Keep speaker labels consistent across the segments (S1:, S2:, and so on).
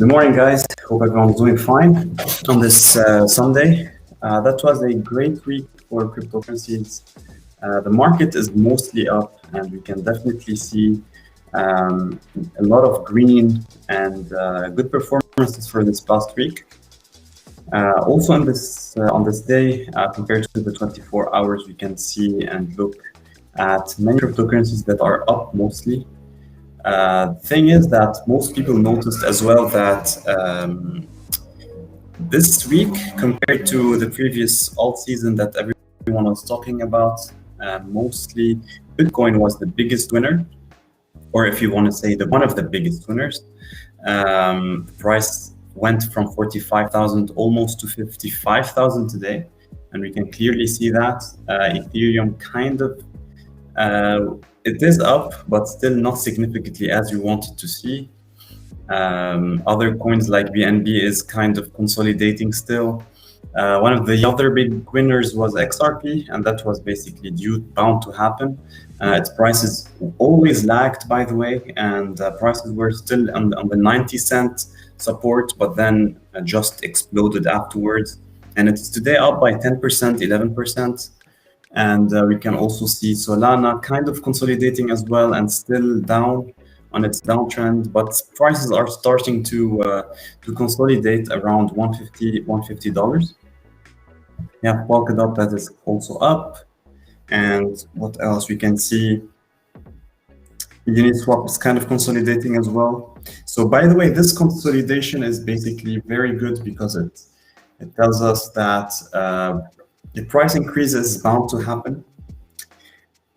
S1: Good morning, guys. Hope everyone's doing fine on this Sunday. That was a great week for cryptocurrencies. The market is mostly up, and we can definitely see a lot of green and good performances for this past week. Also, on this day, compared to the 24 hours, we can see and look at many cryptocurrencies that are up mostly. Thing is that most people noticed as well that this week, compared to the previous alt season that everyone was talking about, mostly Bitcoin was the biggest winner, or if you want to say one of the biggest winners. The price went from 45,000 almost to 55,000 today, and we can clearly see that Ethereum kind of it is up, but still not significantly as we wanted to see. Other coins like BNB is kind of consolidating still. One of the other big winners was XRP, and that was basically bound to happen. Its prices always lagged, by the way, and prices were still on the 90-cent support, but then just exploded afterwards. And it's today up by 10%, 11%. And we can also see Solana kind of consolidating as well and still down on its downtrend, but prices are starting to consolidate around $150. We have Polkadot that is also up. And what else we can see? Uniswap is kind of consolidating as well. So by the way, this consolidation is basically very good because it tells us that the price increase is bound to happen.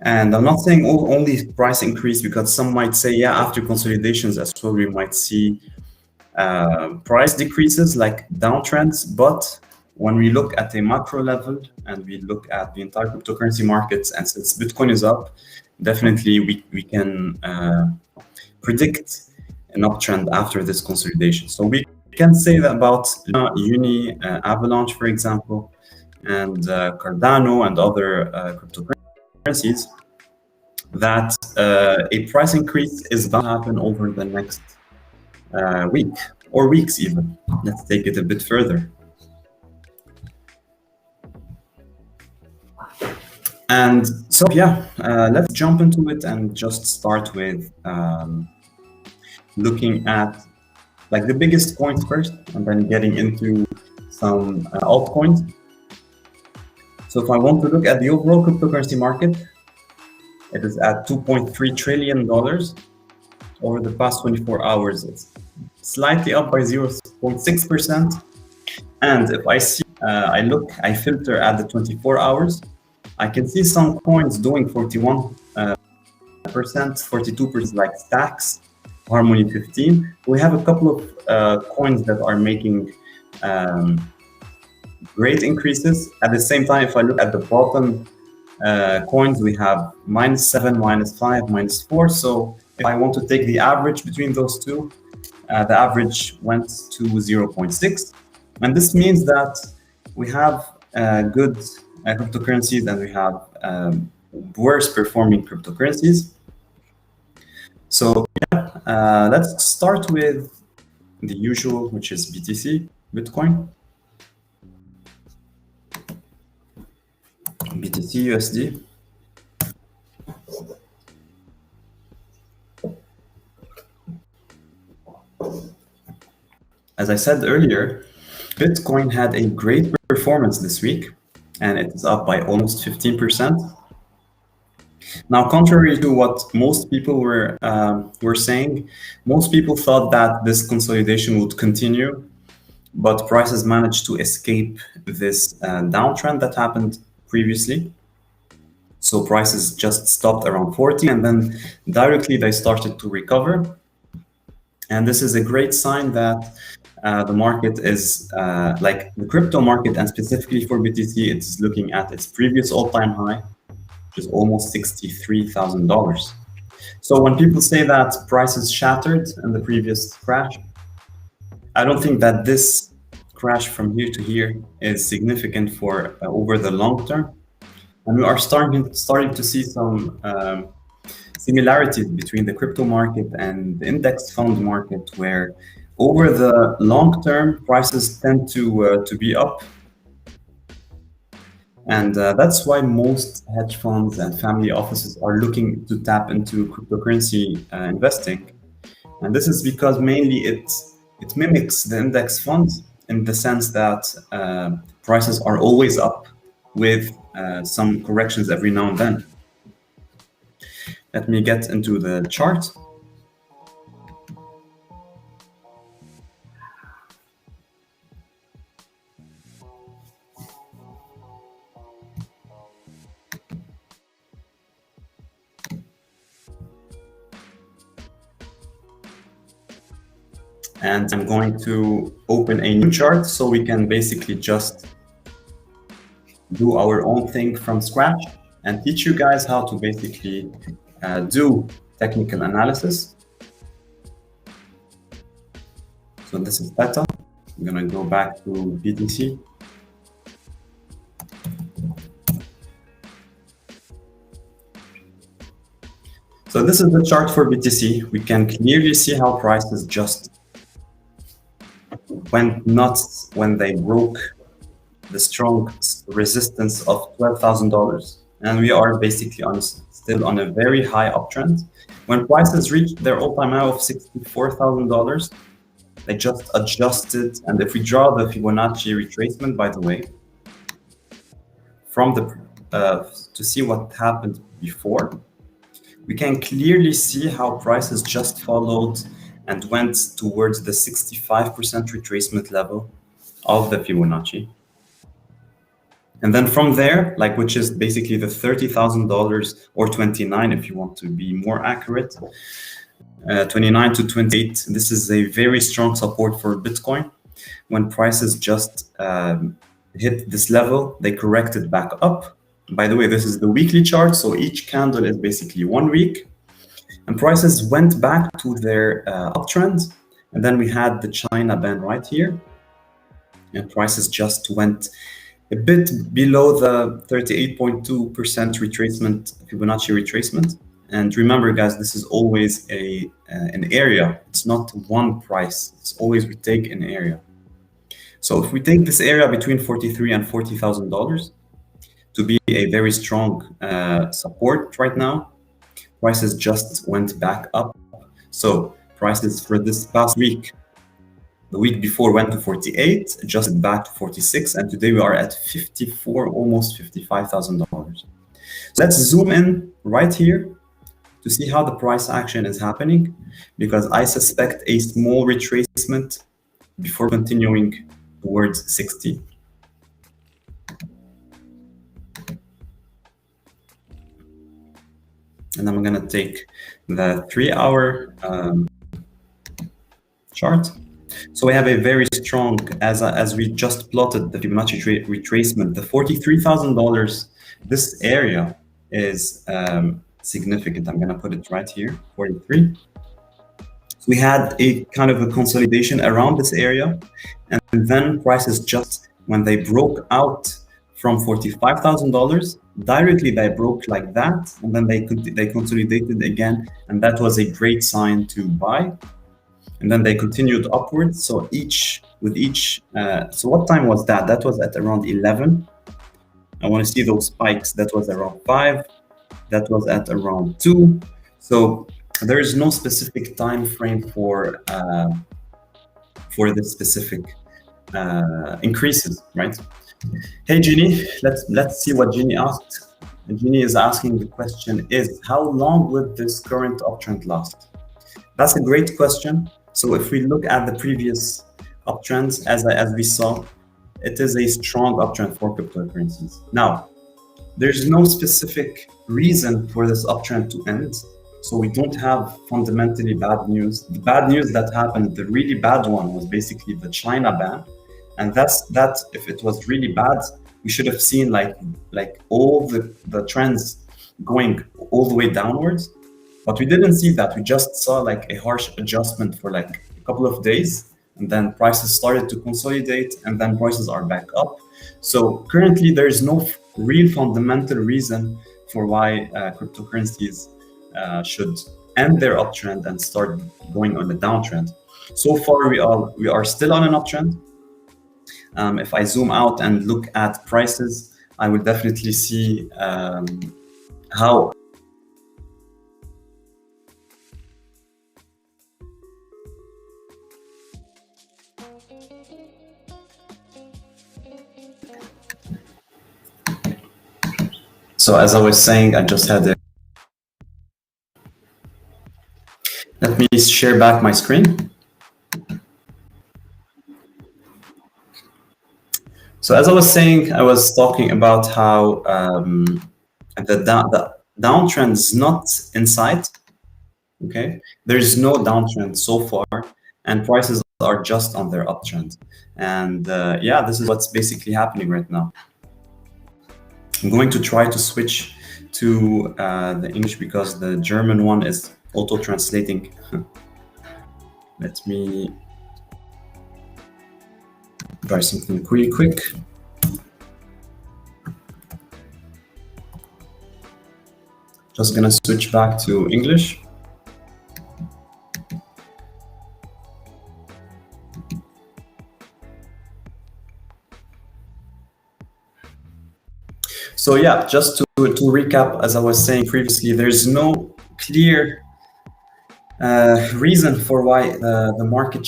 S1: And I'm not saying only price increase, because some might say, yeah, after consolidations as well, we might see price decreases like downtrends. But when we look at a macro level and we look at the entire cryptocurrency markets, and since Bitcoin is up, definitely we can predict an uptrend after this consolidation. So we can say that about Uni, Avalanche, for example, and Cardano and other cryptocurrencies, that a price increase is bound to happen over the next week or weeks even. Let's take it a bit further. And so, yeah, let's jump into it and just start with looking at like the biggest coins first, and then getting into some altcoins. So if I want to look at the overall cryptocurrency market, it is at $2.3 trillion over the past 24 hours. It's slightly up by 0.6%. And if I see, I filter at the 24 hours, I can see some coins doing 41%, 42% like Stacks, Harmony 15. We have a couple of coins that are making great increases. At the same time, if I look at the bottom coins, we have -7, -5, -4. So if I want to take the average between those two, the average went to 0.6. And this means that we have good cryptocurrencies and we have worse performing cryptocurrencies. So yeah, let's start with the usual, which is BTC, Bitcoin. BTC USD. As I said earlier, Bitcoin had a great performance this week, and it is up by almost 15%. Now, contrary to what most people were saying, most people thought that this consolidation would continue, but prices managed to escape this downtrend that happened previously. So prices just stopped around 40, and then directly they started to recover. And this is a great sign that the market is like the crypto market, and specifically for BTC, it's looking at its previous all-time high, which is almost $63,000. So when people say that prices shattered in the previous crash, I don't think that this crash from here to here is significant for over the long term. And we are starting to see some similarities between the crypto market and the index fund market, where Over the long term, prices tend to be up, and that's why most hedge funds and family offices are looking to tap into cryptocurrency investing. And this is because mainly it mimics the index funds in the sense that prices are always up with some corrections every now and then. Let me get into the chart. And I'm going to open a new chart so we can basically just do our own thing from scratch and teach you guys how to basically do technical analysis. So this is Theta. I'm gonna go back to BTC. So this is the chart for BTC. We can clearly see how prices just went nuts when they broke the strong resistance of $12,000. And we are basically still on a very high uptrend. When prices reached their all-time high of $64,000, they just adjusted. And if we draw the Fibonacci retracement, by the way, from the to see what happened before, we can clearly see how prices just followed and went towards the 65% retracement level of the Fibonacci. And then from there, like, which is basically the $30,000 or 29, if you want to be more accurate, 29 to 28, this is a very strong support for Bitcoin. When prices just hit this level, they corrected back up. By the way, this is the weekly chart, so each candle is basically 1 week. And prices went back to their uptrend. And then we had the China ban right here. And prices just went a bit below the 38.2% retracement, Fibonacci retracement. And remember, guys, this is always an area. It's not one price. It's always we take an area. So if we take this area between $43,000 and $40,000 to be a very strong support right now, prices just went back up. So prices for this past week, the week before went to 48, adjusted back to 46, and today we are at 54, almost $55,000. So let's zoom in right here to see how the price action is happening, because I suspect a small retracement before continuing towards 60. And I'm gonna take the 3-hour chart. So we have a very strong, as we just plotted the Fibonacci retracement, the $43,000, this area is significant. I'm gonna put it right here, 43. So we had a kind of a consolidation around this area, and then prices just, when they broke out from $45,000, directly they broke like that, and then they consolidated again, and that was a great sign to buy. And then they continued upwards. So so what time was that? That was at around 11. I want to see those spikes. That was around 5. That was at around 2. So there is no specific time frame for the specific increases, right? Hey, Jeannie, let's see what Jeannie asked. And Jeannie is asking, the question is, how long would this current uptrend last? That's a great question. So if we look at the previous uptrends, as we saw, it is a strong uptrend for cryptocurrencies. Now, there's no specific reason for this uptrend to end. So we don't have fundamentally bad news. The bad news that happened, the really bad one, was basically the China ban. And that if it was really bad, we should have seen like all the trends going all the way downwards. But we didn't see that. We just saw like a harsh adjustment for like a couple of days, and then prices started to consolidate, and then prices are back up. So currently there is no real fundamental reason for why cryptocurrencies should end their uptrend and start going on a downtrend. So far, we are still on an uptrend. If I zoom out and look at prices, I will definitely see how. So as I was saying, I just had a. Let me share back my screen. So as I was saying, I was talking about how the downtrend is not in sight. Okay, there's no downtrend so far, and prices are just on their uptrend. And yeah, this is what's basically happening right now. I'm going to try to switch to the English because the German one is auto-translating. Let me try something really quick. Just gonna switch back to English. So yeah, just to recap, as I was saying previously, there's no clear reason for why the market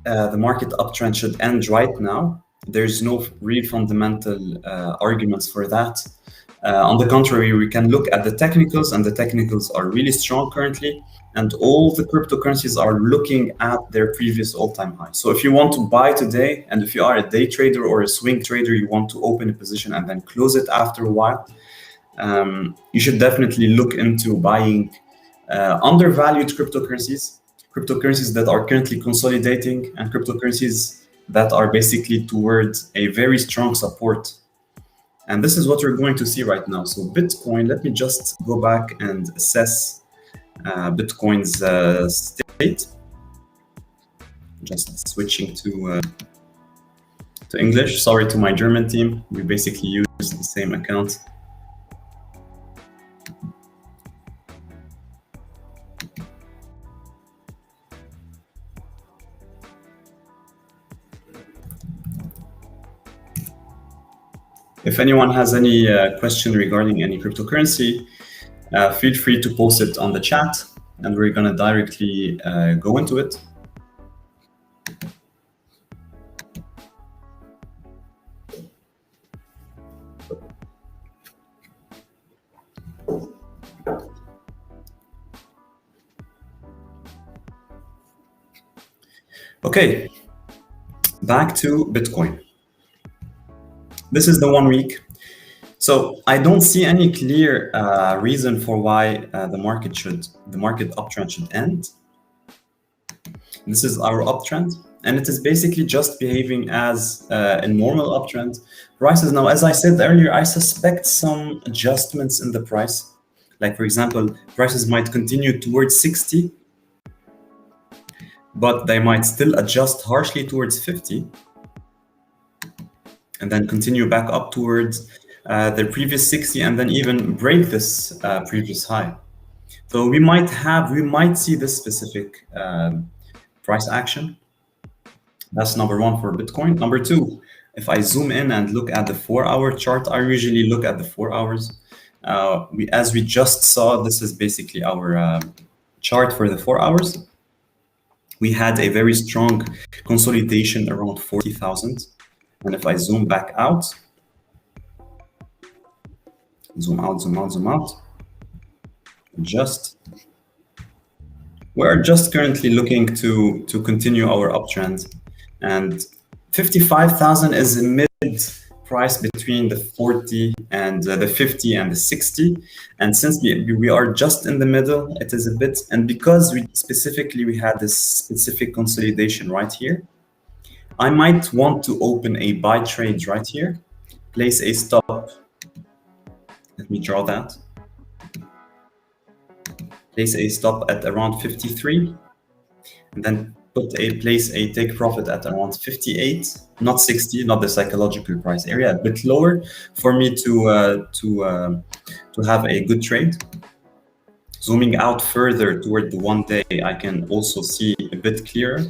S1: uptrend should end right now. There's no real fundamental arguments for that. On the contrary, we can look at the technicals, and the technicals are really strong currently, and all the cryptocurrencies are looking at their previous all-time high. So if you want to buy today, and if you are a day trader or a swing trader, you want to open a position and then close it after a while, you should definitely look into buying undervalued cryptocurrencies that are currently consolidating, and cryptocurrencies that are basically towards a very strong support. And this is what we're going to see right now. So Bitcoin, let me just go back and assess Bitcoin's state. Just switching to English. Sorry to my German team. We basically use the same account. If anyone has any question regarding any cryptocurrency, feel free to post it on the chat, and we're going to directly go into it. Okay, back to Bitcoin. This is the 1 week. So I don't see any clear reason for why the market uptrend should end. This is our uptrend, and it is basically just behaving as a normal uptrend. Prices now, as I said earlier, I suspect some adjustments in the price. Like for example, prices might continue towards 60, but they might still adjust harshly towards 50, and then continue back up towards the previous 60, and then even break this previous high. So we might see this specific price action. That's number one for Bitcoin. Number two, if I zoom in and look at the 4-hour chart, I usually look at the 4 hours. As we just saw, this is basically our chart for the 4 hours. We had a very strong consolidation around 40,000. And if I zoom back out, zoom out, we're just currently looking to continue our uptrend, and 55,000 is a mid price between the 40 and the 50 and the 60. And since we are just in the middle, it is a bit, and because we had this specific consolidation right here, I might want to open a buy trade right here, place a stop. Let me draw that. Place a stop at around 53, and then place a take profit at around 58, not 60, not the psychological price area, a bit lower for me to have a good trade. Zooming out further toward the 1 day, I can also see a bit clearer.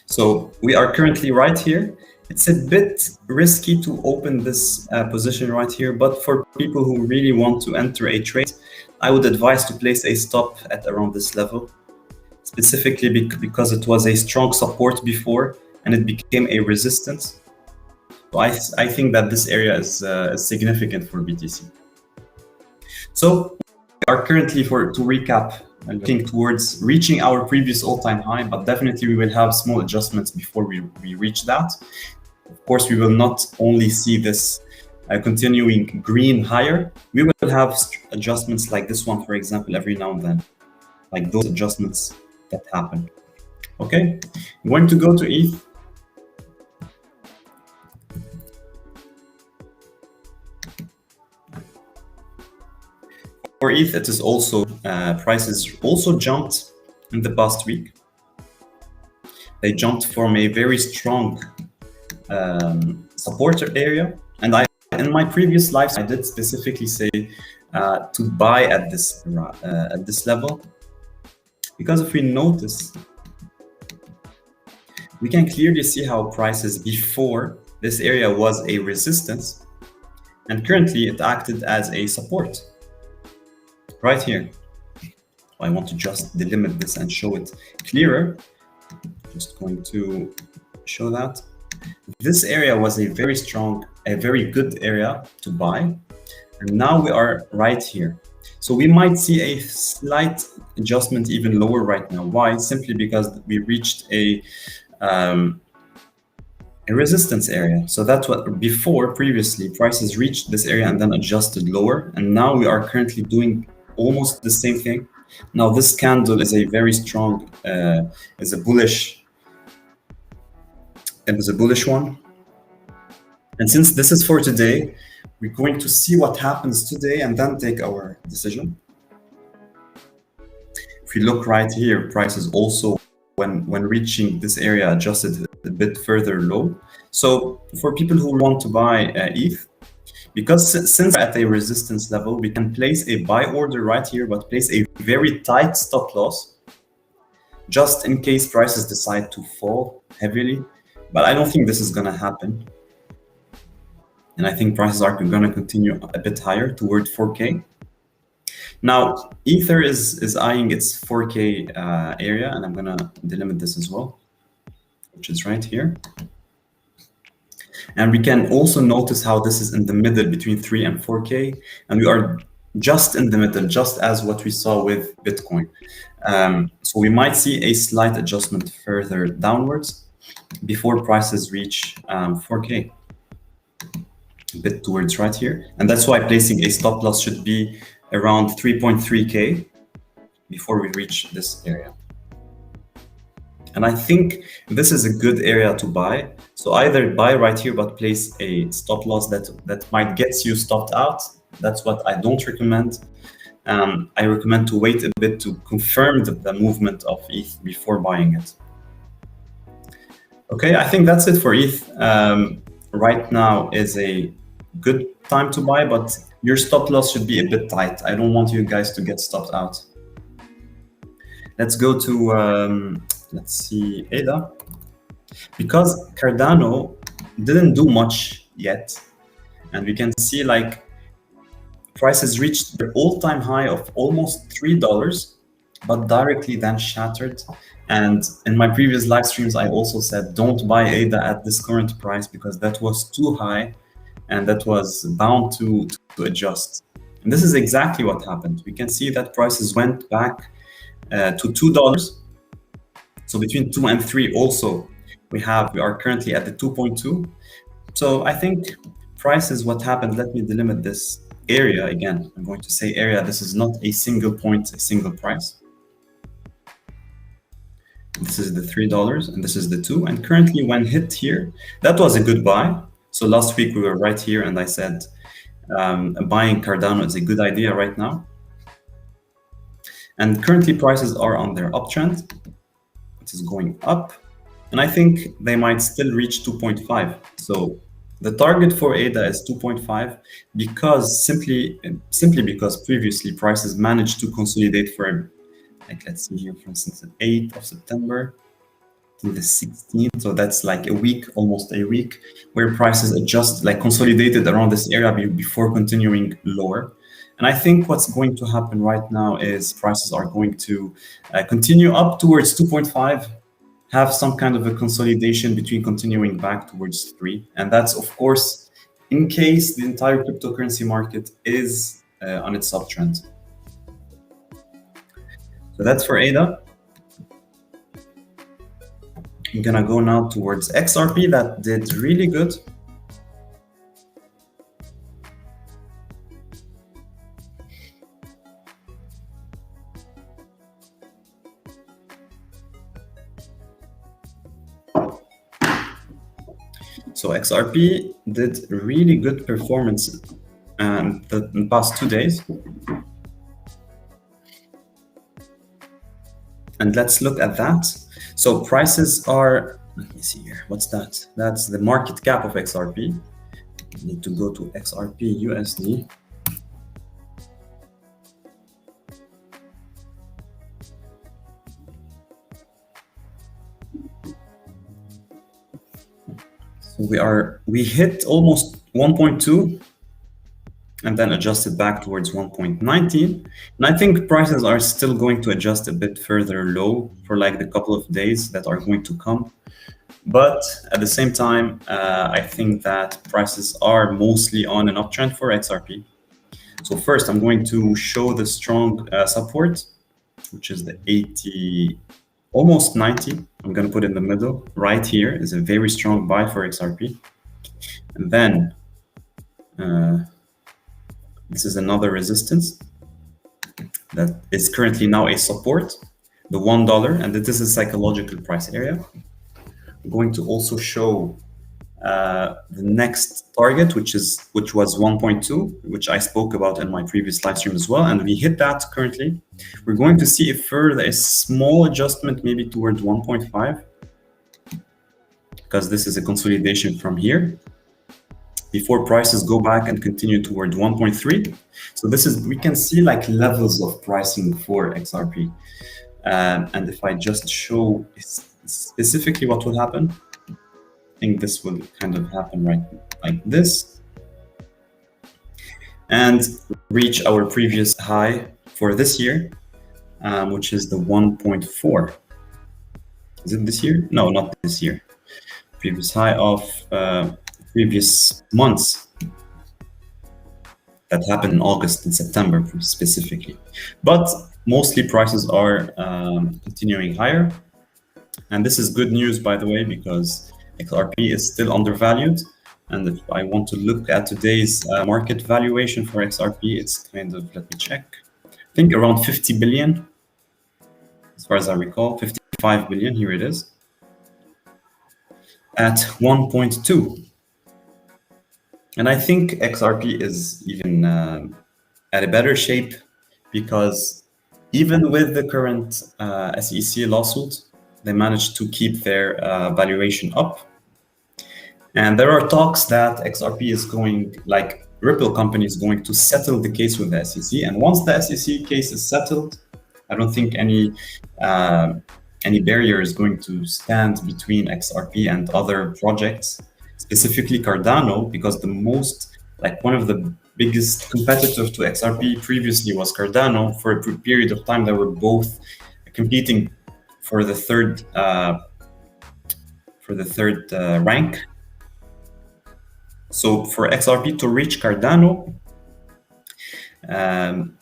S1: So we are currently right here. It's a bit risky to open this position right here, but for people who really want to enter a trade, I would advise to place a stop at around this level, specifically because it was a strong support before and it became a resistance. So I think that this area is significant for BTC. So we are currently, to recap, looking towards reaching our previous all-time high, but definitely we will have small adjustments before we reach that. Of course, we will not only see this continuing green higher, we will have adjustments like this one, for example, every now and then, like those adjustments that happen. Okay, I'm going to go to ETH. For ETH, it is also, prices also jumped in the past week. They jumped from a very strong support area. And in my previous lives, I did specifically say to buy at this level. Because if we notice, we can clearly see how prices before this area was a resistance. And currently it acted as a support. Right here. I want to just delimit this and show it clearer. Just going to show that. This area was a very strong, a very good area to buy. And now we are right here. So we might see a slight adjustment even lower right now. Why? Simply because we reached a resistance area. So that's what previously prices reached this area and then adjusted lower. And now we are currently doing almost the same thing. Now this candle is a very strong, is a bullish one. And since this is for today, we're going to see what happens today and then take our decision. If you look right here, prices also, when reaching this area, adjusted a bit further low. So for people who want to buy ETH, because since we're at a resistance level, we can place a buy order right here, but place a very tight stop loss, just in case prices decide to fall heavily. But I don't think this is going to happen. And I think prices are going to continue a bit higher toward 4K. Now, Ether is eyeing its 4K area, and I'm going to delimit this as well, which is right here. And we can also notice how this is in the middle between 3 and 4K. And we are just in the middle, just as what we saw with Bitcoin. So we might see a slight adjustment further downwards before prices reach 4K, a bit towards right here. And that's why placing a stop loss should be around 3.3K before we reach this area. And I think this is a good area to buy. So either buy right here, but place a stop loss that might get you stopped out. That's what I don't recommend. I recommend to wait a bit to confirm the movement of ETH before buying it. Okay, I think that's it for ETH. Right now is a good time to buy, but your stop loss should be a bit tight. I don't want you guys to get stopped out. Let's go to, let's see, ADA. Because Cardano didn't do much yet, and we can see like prices reached their all-time high of almost $3, but directly then shattered. And in my previous live streams, I also said, don't buy ADA at this current price because that was too high and that was bound to adjust. And this is exactly what happened. We can see that prices went back to $2. So between 2 and 3 also, we are currently at the 2.2. So I think prices, what happened, let me delimit this area again. I'm going to say area. This is not a single point, a single price. This is the $3 and this is the 2. And currently when hit here, that was a good buy. So last week we were right here and I said buying Cardano is a good idea right now. And currently prices are on their uptrend. It is going up. And I think they might still reach 2.5. So The target for ADA is 2.5 because simply because previously prices managed to consolidate for, like, let's see here, for instance, the 8th of September to the 16th. So that's like a week, almost a week, where prices adjust, like consolidated around this area before continuing lower. And I think what's going to happen right now is prices are going to continue up towards 2.5, have some kind of a consolidation between continuing back towards 3. And that's, of course, in case the entire cryptocurrency market is on its uptrend. So that's for ADA. I'm gonna go now towards XRP that did really good. So XRP did really good performance the past 2 days. And let's look at that. So prices are, let me see here, what's that? That's the market cap of XRP. I need to go to XRP USD. So we hit almost 1.2 and then adjusted back towards 1.19. And I think prices are still going to adjust a bit further low for like the couple of days that are going to come. But at the same time, I think that prices are mostly on an uptrend for XRP. So first, I'm going to show the strong support, which is the 80, almost 90. I'm going to put in the middle. Right here is a very strong buy for XRP. And then this is another resistance that is currently now a support, the $1, and this is a psychological price area. I'm going to also show the next target, which was 1.2, which I spoke about in my previous live stream as well, and we hit that currently. We're going to see a small adjustment, maybe towards 1.5, because this is a consolidation from here, before prices go back and continue toward 1.3. So we can see like levels of pricing for XRP. And if I just show specifically what will happen, I think this will kind of happen right like this, and reach our previous high for this year, which is the 1.4. Is it this year? No, not this year. Previous high of previous months that happened in August and September specifically. But mostly prices are continuing higher. And this is good news, by the way, because XRP is still undervalued. And if I want to look at today's market valuation for XRP, it's kind of, let me check, I think around 50 billion, as far as I recall, 55 billion, here it is, at 1.2. And I think XRP is even at a better shape, because even with the current SEC lawsuit, they managed to keep their valuation up. And there are talks that XRP is going, like Ripple company is going to settle the case with the SEC. And once the SEC case is settled, I don't think any barrier is going to stand between XRP and other projects, specifically Cardano, because one of the biggest competitors to XRP previously was Cardano. For a period of time, they were both competing for the third rank. So for XRP to reach Cardano,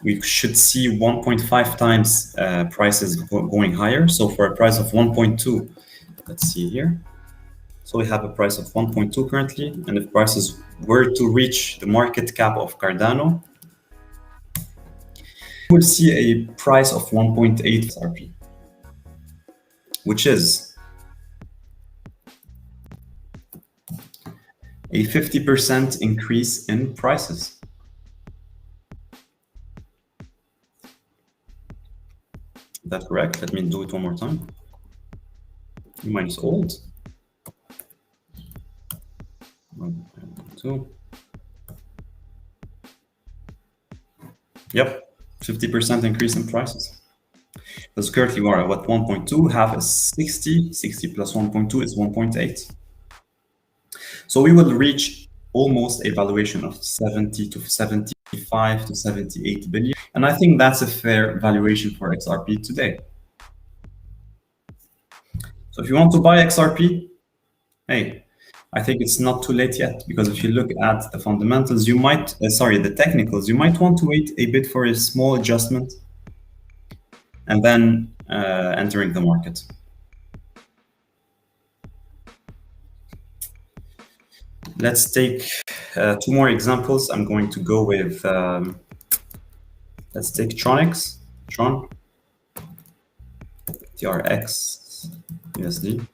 S1: we should see 1.5 times prices going higher. So for a price of 1.2, let's see here. So we have a price of 1.2 currently, and if prices were to reach the market cap of Cardano, we'll see a price of 1.8 XRP, which is a 50% increase in prices. Is that correct? Let me do it one more time. E minus old. 1.2. Yep, 50% increase in prices. Because currently we're at 1.2, half is 60, 60 plus 1.2 is 1.8. So we will reach almost a valuation of 70 to 75 to 78 billion. And I think that's a fair valuation for XRP today. So if you want to buy XRP, hey, I think it's not too late yet, because if you look at the fundamentals, you might, the technicals, you might want to wait a bit for a small adjustment and then entering the market. Let's take 2 more examples. I'm going to go with, let's take Tron, TRX USD.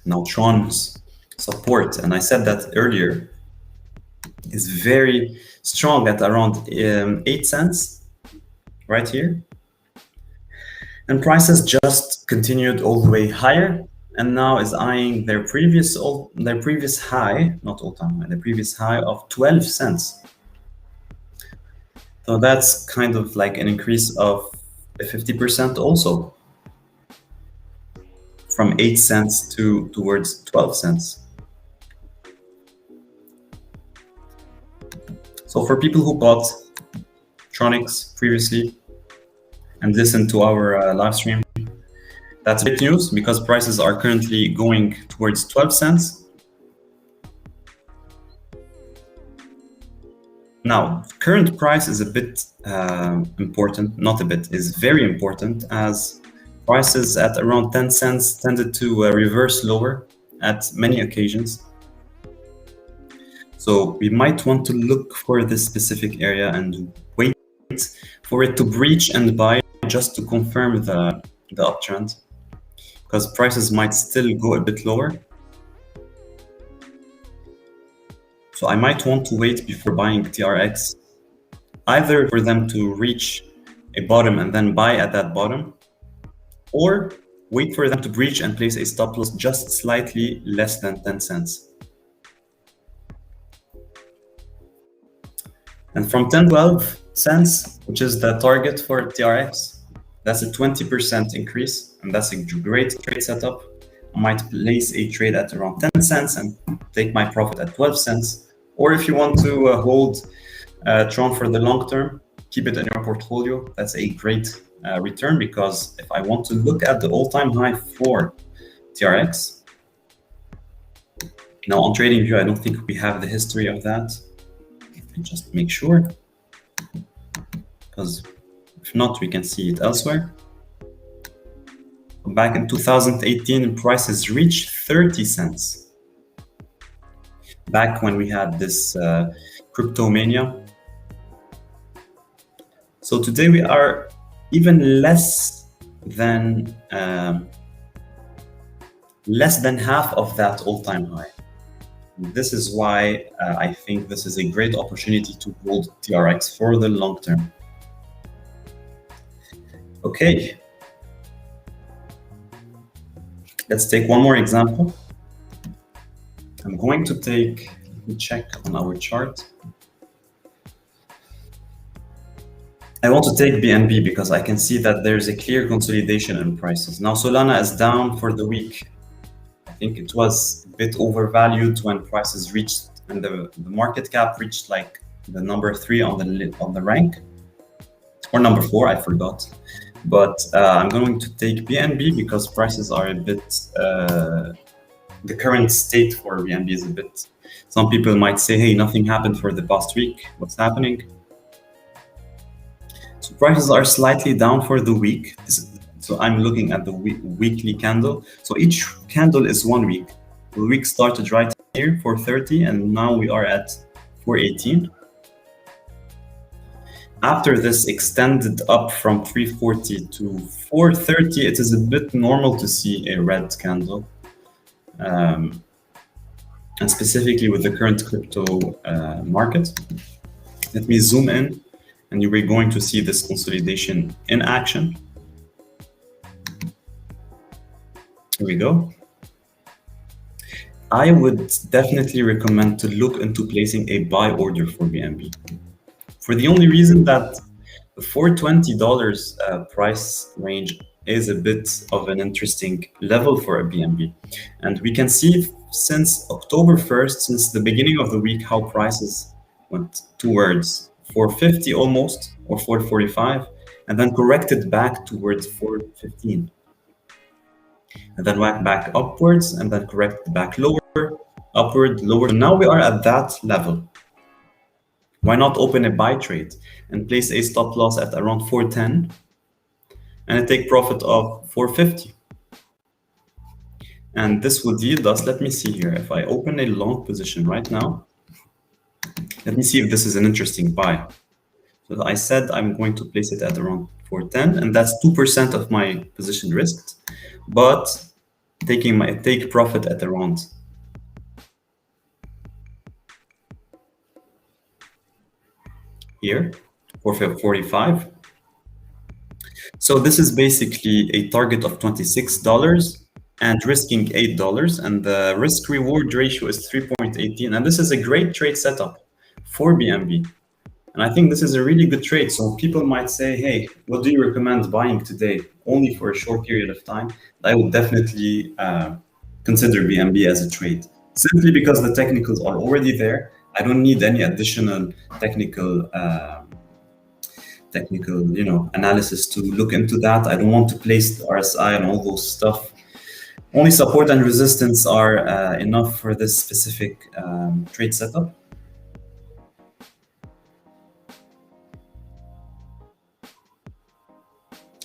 S1: Now Tron's support, and I said that earlier, is very strong at around 8 cents right here. And prices just continued all the way higher, and now is eyeing their previous high, not all-time high, the previous high of 12 cents. So that's kind of like an increase of 50% also, from 8 cents towards 12 cents. So for people who bought Tronics previously and listened to our live stream, that's great news, because prices are currently going towards 12 cents. Now, current price is a bit important, not a bit, is very important, as prices at around 10 cents tended to reverse lower at many occasions. So we might want to look for this specific area and wait for it to breach and buy, just to confirm the uptrend, because prices might still go a bit lower. So I might want to wait before buying TRX, either for them to reach a bottom and then buy at that bottom, or wait for them to breach and place a stop loss just slightly less than 10 cents. And from 10-12 cents, which is the target for TRX, that's a 20% increase, and that's a great trade setup. I might place a trade at around 10 cents and take my profit at 12 cents. Or if you want to hold Tron for the long term, keep it in your portfolio. That's a great return, because if I want to look at the all-time high for TRX, now on TradingView, I don't think we have the history of that. Let me just make sure, because if not, we can see it elsewhere. Back in 2018, prices reached 30 cents. Back when we had this crypto mania. So today we are even less than half of that all-time high. This is why I think this is a great opportunity to hold TRX for the long term. Okay. Let's take one more example. I'm going to take, let me check on our chart. I want to take BNB because I can see that there's a clear consolidation in prices. Now Solana is down for the week. I think it was a bit overvalued when prices reached, and the market cap reached like the number 3 on the rank, or number 4, I forgot. But I'm going to take BNB because prices are a bit, the current state for BNB is a bit, some people might say, hey, nothing happened for the past week. What's happening? So prices are slightly down for the week. So I'm looking at the weekly candle. So each candle is 1 week. The week started right here, 430, and now we are at 418. After this extended up from 340 to 430, it is a bit normal to see a red candle. And specifically with the current crypto market. Let me zoom in, and you are going to see this consolidation in action. Here we go. I would definitely recommend to look into placing a buy order for BNB, for the only reason that the $420 price range is a bit of an interesting level for a BNB. And we can see since October 1st, since the beginning of the week, how prices went towards 450 almost, or 445, and then corrected back towards 415. And then went back upwards, and then corrected back lower, upward, lower. Now we are at that level. Why not open a buy trade and place a stop loss at around 410 and take profit of 450? And this would yield us, let me see here, if I open a long position right now, let me see if this is an interesting buy. So I said I'm going to place it at around 410, and that's 2% of my position risked, but take profit at around here, 445. So this is basically a target of $26 and risking $8, and the risk reward ratio is 3.18. And this is a great trade setup for BNB. And I think this is a really good trade. So people might say, hey, what do you recommend buying today? Only for a short period of time. I would definitely consider BNB as a trade, simply because the technicals are already there. I don't need any additional technical analysis to look into that. I don't want to place the RSI and all those stuff. Only support and resistance are enough for this specific trade setup.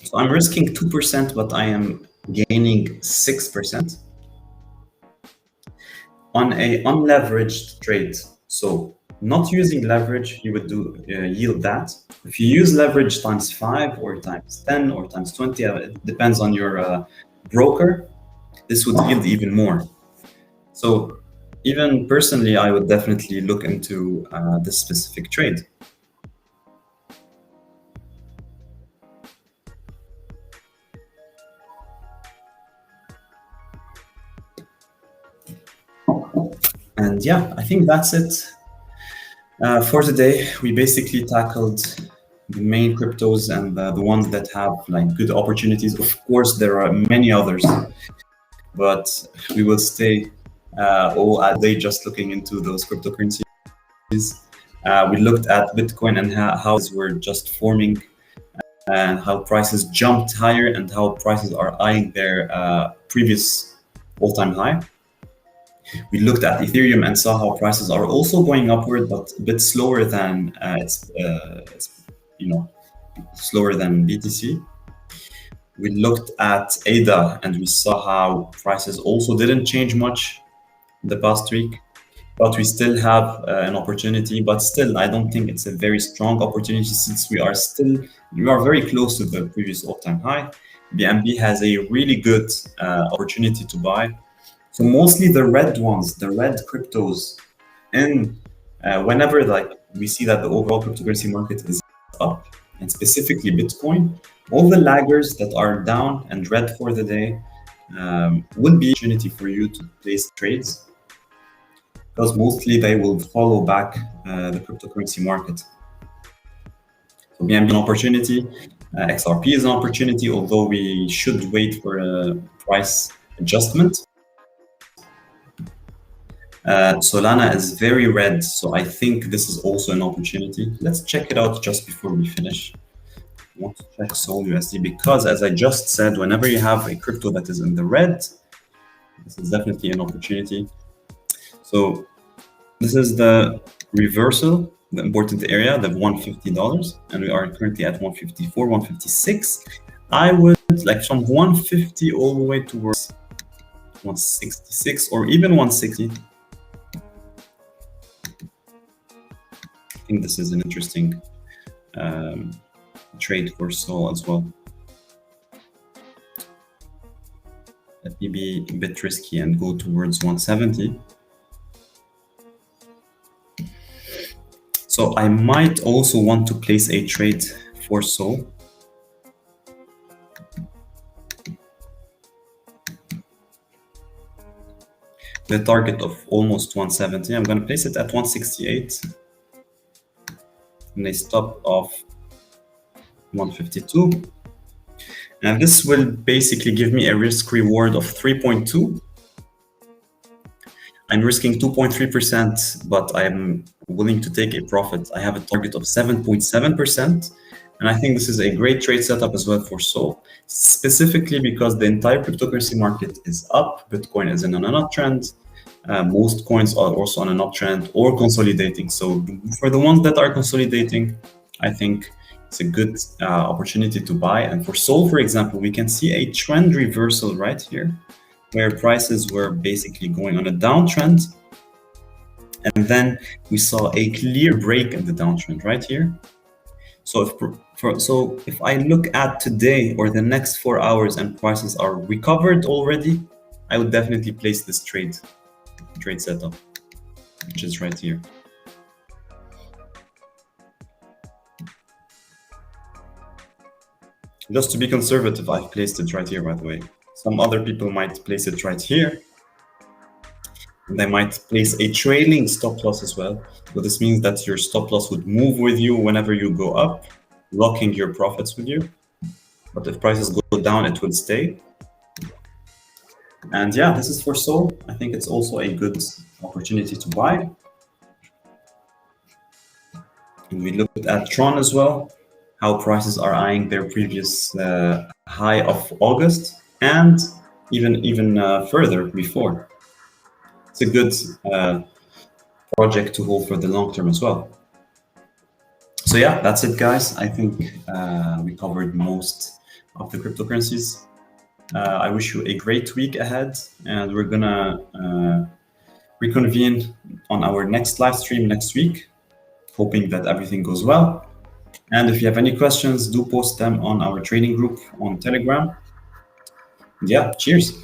S1: So I'm risking 2%, but I am gaining 6% on a unleveraged trade. So not using leverage, you would do yield that. If you use leverage times 5 or times 10 or times 20, it depends on your broker, this would yield even more. So even personally, I would definitely look into this specific trade. And yeah, I think that's it for today. We basically tackled the main cryptos and the ones that have like good opportunities. Of course, there are many others, but we will stay all day just looking into those cryptocurrencies. We looked at Bitcoin and how we're just forming and how prices jumped higher and how prices are eyeing their previous all-time high. We looked at Ethereum and saw how prices are also going upward, but a bit slower than slower than BTC. We looked at ADA and we saw how prices also didn't change much the past week, but we still have an opportunity. But still, I don't think it's a very strong opportunity since we are very close to the previous all-time high. BNB has a really good opportunity to buy. So mostly the red ones, the red cryptos, and whenever we see that the overall cryptocurrency market is up, and specifically Bitcoin, all the laggers that are down and red for the day would be an opportunity for you to place trades, because mostly they will follow back the cryptocurrency market. So BNB is an opportunity, XRP is an opportunity, although we should wait for a price adjustment. Solana is very red, so I think this is also an opportunity. Let's check it out just before we finish. I want to check Sol USD because, as I just said, whenever you have a crypto that is in the red, this is definitely an opportunity. So this is the reversal, the important area, the $150, and we are currently at 154, 156. I would like from 150 all the way towards 166 or even 160. I think this is an interesting trade for Sol as well. Let me be a bit risky and go towards 170. So I might also want to place a trade for Sol. the target of almost 170. I'm going to place it at 168 and a stop of 152. And this will basically give me a risk reward of 3.2. I'm risking 2.3%, but I'm willing to take a profit. I have a target of 7.7%. And I think this is a great trade setup as well for Sol, specifically because the entire cryptocurrency market is up. Bitcoin is in an uptrend. Most coins are also on an uptrend or consolidating. So for the ones that are consolidating, I think it's a good opportunity to buy. And for Sol, for example, we can see a trend reversal right here, where prices were basically going on a downtrend. And then we saw a clear break in the downtrend right here. So if I look at today or the next 4 hours and prices are recovered already, I would definitely place this trade setup, which is right here. Just to be conservative, I've placed it right here, by the way. Some other people might place it right here. And they might place a trailing stop loss as well. So this means that your stop loss would move with you whenever you go up, locking your profits with you. But if prices go down, it will stay. And yeah, this is for Sol. I think it's also a good opportunity to buy. And we looked at Tron as well, how prices are eyeing their previous high of August and even further before. It's a good project to hold for the long term as well. So yeah, that's it, guys. I think we covered most of the cryptocurrencies. I wish you a great week ahead, and we're gonna reconvene on our next live stream next week, hoping that everything goes well. And if you have any questions, do post them on our trading group on Telegram. Yeah, cheers.